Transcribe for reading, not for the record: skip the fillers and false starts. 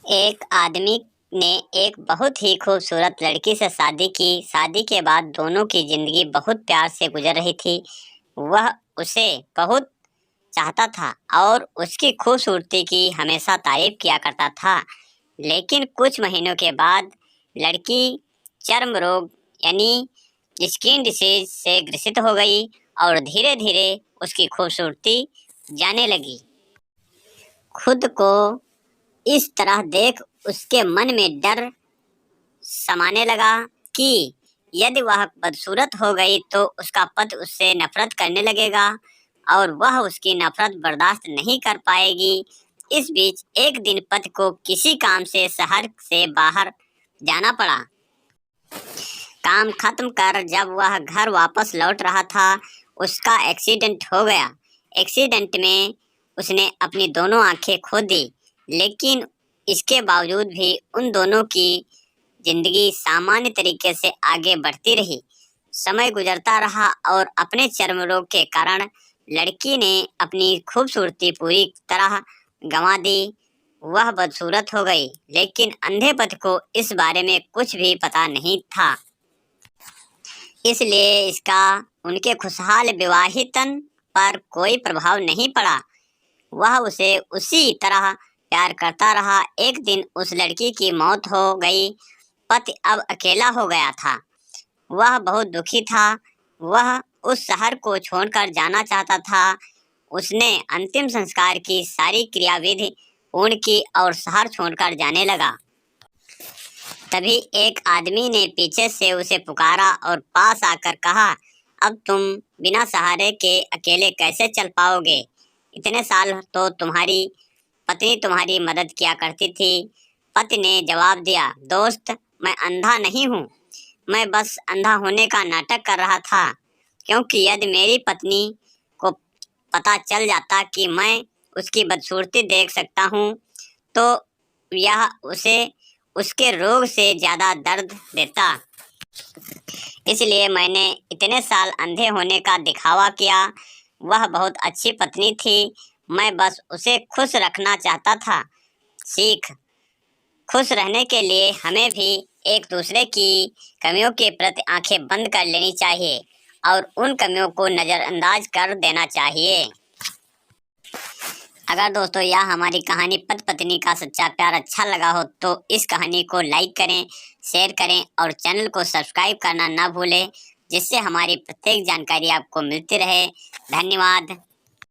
एक आदमी ने एक बहुत ही खूबसूरत लड़की से शादी की। शादी के बाद दोनों की जिंदगी बहुत प्यार से गुजर रही थी। वह उसे बहुत चाहता था और उसकी खूबसूरती की हमेशा तारीफ किया करता था। लेकिन कुछ महीनों के बाद लड़की चर्म रोग यानी स्किन डिसीज से ग्रसित हो गई और धीरे धीरे उसकी खूबसूरती जाने लगी। खुद को इस तरह देख उसके मन में डर समाने लगा कि यदि वह बदसूरत हो गई तो उसका पति उससे नफरत करने लगेगा और वह उसकी नफरत बर्दाश्त नहीं कर पाएगी। इस बीच एक दिन पति को किसी काम से शहर से बाहर जाना पड़ा। काम खत्म कर जब वह घर वापस लौट रहा था, उसका एक्सीडेंट हो गया। एक्सीडेंट में उसने अपनी दोनों आंखें खो दी, लेकिन इसके बावजूद भी उन दोनों की जिंदगी सामान्य तरीके से आगे बढ़ती रही। समय गुजरता रहा और अपने चर्म रोग के कारण लड़की ने अपनी खूबसूरती पूरी तरह गंवा दी। वह बदसूरत हो गई, लेकिन अंधे पति को इस बारे में कुछ भी पता नहीं था। इसलिए इसका उनके खुशहाल विवाहितन पर कोई प्रभाव नहीं पड़ा। वह उसे उसी तरह प्यार करता रहा। एक दिन उस लड़की की मौत हो गई। पति अब अकेला हो गया था। वह बहुत दुखी था। वह उस शहर को छोड़कर जाना चाहता था। उसने अंतिम संस्कार की सारी क्रियाविधि पूर्ण की और शहर छोड़कर जाने लगा। तभी एक आदमी ने पीछे से उसे पुकारा और पास आकर कहा, अब तुम बिना सहारे के अकेले कैसे चल पाओगे? इतने साल तो तुम्हारी पत्नी तुम्हारी मदद किया करती थी। पति ने जवाब दिया, दोस्त, मैं अंधा नहीं हूँ। मैं बस अंधा होने का नाटक कर रहा था, क्योंकि यदि मेरी पत्नी को पता चल जाता कि मैं उसकी बदसूरती देख सकता हूँ तो यह उसे उसके रोग से ज्यादा दर्द देता। इसलिए मैंने इतने साल अंधे होने का दिखावा किया। वह बहुत अच्छी पत्नी थी। मैं बस उसे खुश रखना चाहता था। सीख, खुश रहने के लिए हमें भी एक दूसरे की कमियों के प्रति आंखें बंद कर लेनी चाहिए और उन कमियों को नज़रअंदाज कर देना चाहिए। अगर दोस्तों यह हमारी कहानी पति पत्नी का सच्चा प्यार अच्छा लगा हो तो इस कहानी को लाइक करें, शेयर करें और चैनल को सब्सक्राइब करना ना भूलें, जिससे हमारी प्रत्येक जानकारी आपको मिलती रहे। धन्यवाद।